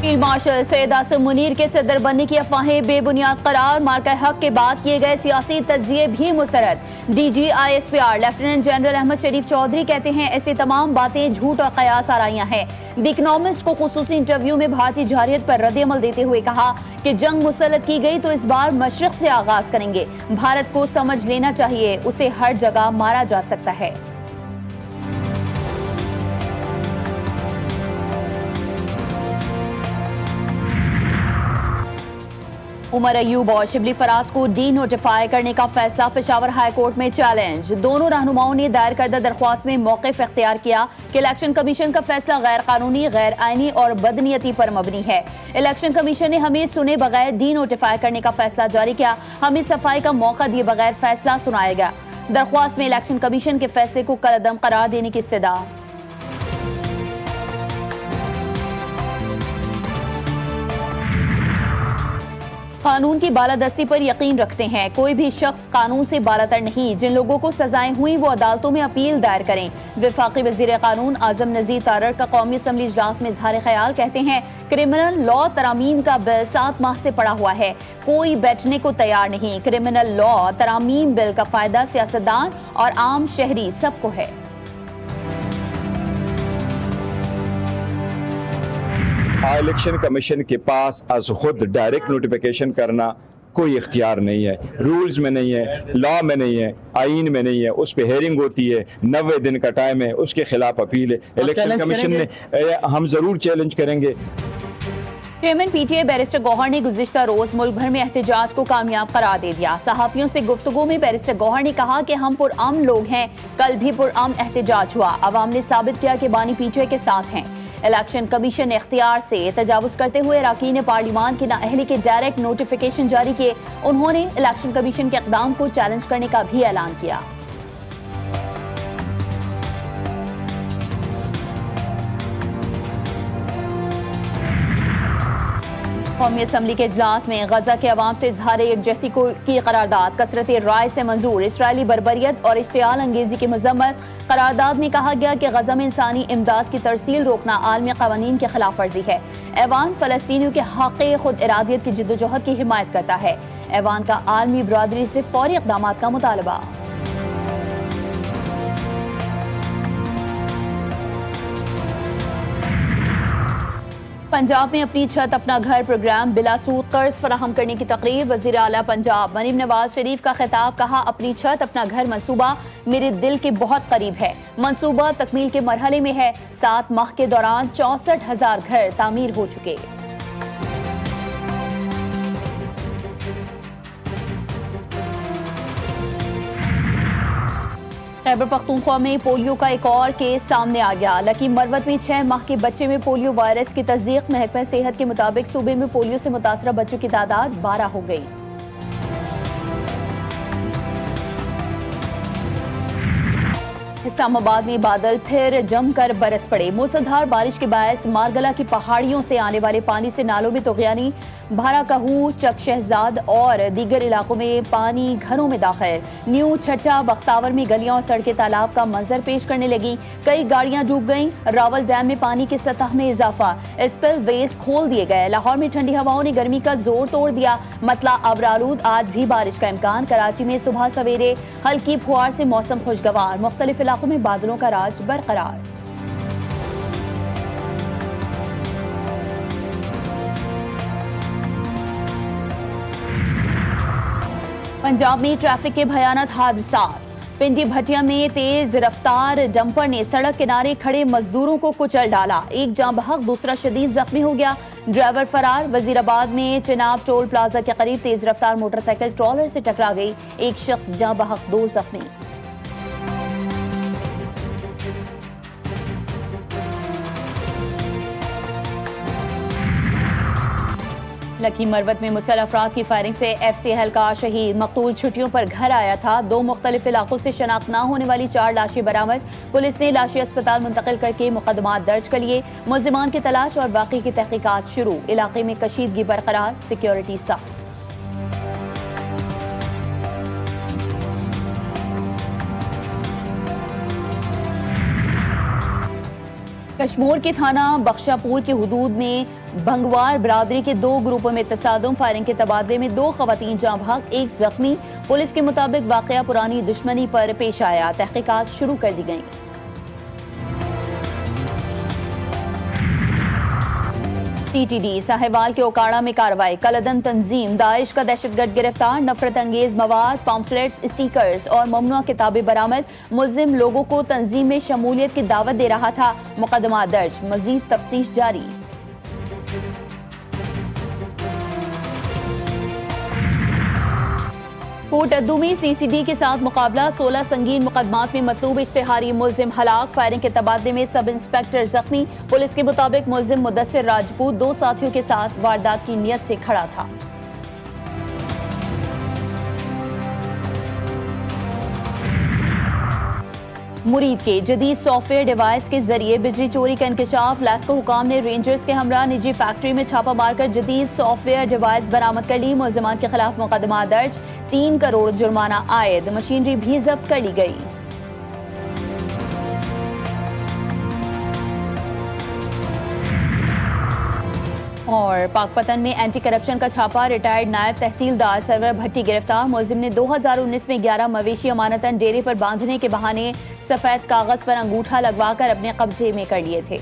Field marshal Syed Asim Munir के सदर बनने की अफवाहें बेबुनियाद करार, मार्का हक के बाद किए गए सियासी तज्जिए भी मुस्तरद। DGISPR लेफ्टिनेंट जनरल अहमद शरीफ चौधरी कहते हैं ऐसी तमाम बातें झूठ और कयास आराइयां हैं। द इकोनॉमिस्ट को खुसूसी इंटरव्यू में भारतीय जारियत पर रद्द-ए-अमल देते हुए कहा कि जंग मुसल्लत की गई तो इस बार मशरिक से आगाज करेंगे। भारत को समझ लेना चाहिए उसे हर जगह मारा जा सकता है। उमर अयूब और शिबली फराज को डी नोटिफाई करने का फैसला पेशावर हाई कोर्ट में चैलेंज। दोनों रहनुमाओं ने दायर करदा दरख्वास्त में मौक़िफ़ इख्तियार किया कि इलेक्शन कमीशन का फैसला गैर कानूनी, गैर आईनी और बदनीयती पर मबनी है। इलेक्शन कमीशन ने हमें सुने बगैर डी नोटिफाई करने का फैसला जारी किया। हमें सफाई का मौका दिए बगैर फैसला सुनाया गया। दरख्वास्त में इलेक्शन कमीशन के फैसले को कलअदम करार देने की इस्तदा। कानून की बालादस्ती पर यकीन रखते हैं। कोई भी शख्स कानून से बालातर नहीं। जिन लोगों को सजाएं हुई वो अदालतों में अपील दायर करें। वफाकी वजीर कानून आजम नजीर तारड़ का कौमी असम्बली इजलास में इजहार ख्याल, कहते हैं क्रिमिनल लॉ तरामीम का बिल 7 माह से पड़ा हुआ है, कोई बैठने को तैयार नहीं। क्रिमिनल लॉ तरामीम बिल का फायदा सियासतदान और आम शहरी सबको है। इलेक्शन कमीशन के पास आज खुद डायरेक्ट नोटिफिकेशन करना कोई इख्तियार नहीं है, रूल्स में नहीं है, लॉ में नहीं है, आइन में नहीं है। उस पर हेयरिंग होती है, 90 दिन का टाइम है, उसके खिलाफ अपील है। इलेक्शन कमीशन ने हम जरूर चैलेंज करेंगे। चेयरमैन PTA बैरिस्टर गौहर ने गुज़िश्ता रोज मुल्क भर में एहतजाज को कामयाब करार दे दिया। सहाफियों से गुफ्तगू में बैरिस्टर गौहर ने कहा कि हम पुरअमन लोग हैं, कल भी पुरअमन एहतजाज हुआ। अवाम ने साबित किया कि बानी PTA के साथ हैं। इलेक्शन कमीशन ने इख्तियार से तजावुज करते हुए अरकान पार्लिमान की नाअहली के डायरेक्ट नोटिफिकेशन जारी किए। उन्होंने इलेक्शन कमीशन के इक़दाम को चैलेंज करने का भी ऐलान किया। कौमी असम्बली के इजलास में गजा के अवाम से इजहार यकजहती की करारदाद कसरत राय से मंजूर। इसराइली बर्बरियत और इश्तियाल अंगेजी की मजम्मत। करारदाद में कहा गया कि गजा में इंसानी इमदाद की तरसील रोकना आलमी कवानीन की खिलाफ वर्जी है। ऐवान फलस्तीनियों के हक़ खुद इरादियत की जिद्दोजहद की हिमायत करता है। ऐवान का आलमी बरादरी से फौरी इक़दाम का मुतालबा। पंजाब में अपनी छत अपना घर प्रोग्राम बिला सूद कर्ज फराहम करने की तकरीब। वज़ीर आला पंजाब मरीम नवाज शरीफ का खिताब, कहा अपनी छत अपना घर मंसूबा मेरे दिल के बहुत करीब है। मंसूबा तकमील के मरहले में है। 7 माह के दौरान 64,000 घर तामीर हो चुके। खैबर पख्तूनख्वा में पोलियो का एक और केस सामने आ गया। लकी मरवत में 6 माह के बच्चे में पोलियो वायरस की तस्दीक। महकमा सेहत के मुताबिक सूबे में पोलियो से मुतासरा बच्चों की तादाद 12 हो गई। इस्लामाबाद में बादल फिर जमकर बरस पड़े। मूसलाधार बारिश के बायस मारगला की पहाड़ियों से आने वाले पानी से नालों में तुग़यानी। भारा कहू, चक शहजाद और दीगर इलाकों में पानी घरों में दाखिल। न्यू छट्टा बख्तावर में गलियां और सड़कें तालाब का मंजर पेश करने लगी। कई गाड़ियां डूब गईं। रावल डैम में पानी की सतह में इजाफा। स्पिल वेज खोल दिए गए। लाहौर में ठंडी हवाओं ने गर्मी का जोर तोड़ दिया। मतला अबरालूद, आज भी बारिश का इम्कान। कराची में सुबह सवेरे हल्की फुहार से मौसम खुशगवार। मुख्तलिफ इलाकों में बादलों का राज बरकरार। पंजाब में ट्रैफिक के भयानक हादसात। पिंडी भटिया में तेज रफ्तार डंपर ने सड़क किनारे खड़े मजदूरों को कुचल डाला। एक जाँ बहक, दूसरा शदीद जख्मी हो गया। ड्राइवर फरार। वजीराबाद में चिनाब टोल प्लाजा के करीब तेज रफ्तार मोटरसाइकिल ट्रॉलर से टकरा गई। एक शख्स जाँ बहक, 2 जख्मी। लकी मरवत में मुसल्लह अफराद की फायरिंग से FC एहलकार शहीद। मकतूल छुट्टियों पर घर आया था। 2 मुख्तलिफ इलाकों से शनाख्त न होने वाली 4 लाशें बरामद। पुलिस ने लाशें अस्पताल मुंतकिल करके मुकदमात दर्ज कर लिए। मुल्जिमान की तलाश और बाकी की तहकीकात शुरू। इलाके में कशीदगी बरकरार, सिक्योरिटी सख्त। कश्मीर के थाना बख्शापुर की हुदूद में भंगवार बरादरी के 2 ग्रुपों में तसादुम, फायरिंग के तबादले में 2 खवातीन जाँ भाग, 1 जख्मी। पुलिस के मुताबिक वाकया पुरानी दुश्मनी पर पेश आया, तहकीकात शुरू कर दी गई। टीटीडी साहिवाल के ओकाड़ा में कार्रवाई, कलदन तंजीम दाइश का दहशतगर्द गिरफ्तार, नफरत अंगेज मवाद, पम्फलेट्स, स्टिकर्स और ममनुआ किताबें बरामद। मुल्जिम लोगों को तंजीम में शमूलियत की दावत दे रहा था, मुकदमा दर्ज, मजीद तफ्तीश जारी। कोट अद्दू में सीसीडी के साथ मुकाबला, 16 संगीन मुकदमात में मतलूब इश्तिहारी मुल्जिम हलाक, फायरिंग के तबादले में सब इंस्पेक्टर जख्मी। पुलिस के मुताबिक मुल्जिम मुदस्सिर राजपूत 2 साथियों के साथ वारदात की नियत से खड़ा था। मुरीद के जदीद सॉफ्टवेयर डिवाइस के जरिए बिजली चोरी का इंकशाफ, लास्को हुकाम ने रेंजर्स के हमरा निजी फैक्ट्री में छापा मारकर जदीद सॉफ्टवेयर डिवाइस बरामद कर ली। मुल्जिमान के खिलाफ मुकदमा दर्ज, 3 करोड़ जुर्माना आयद, मशीनरी भी जब्त कर ली गई। और पाकपतन में एंटी करप्शन का छापा, रिटायर्ड नायब तहसीलदार सरवर भट्टी गिरफ्तार। मुल्जिम ने 2019 में 11 मवेशी अमानतन डेरे पर बांधने के बहाने सफेद कागज पर अंगूठा लगवाकर अपने कब्जे में कर लिए थे।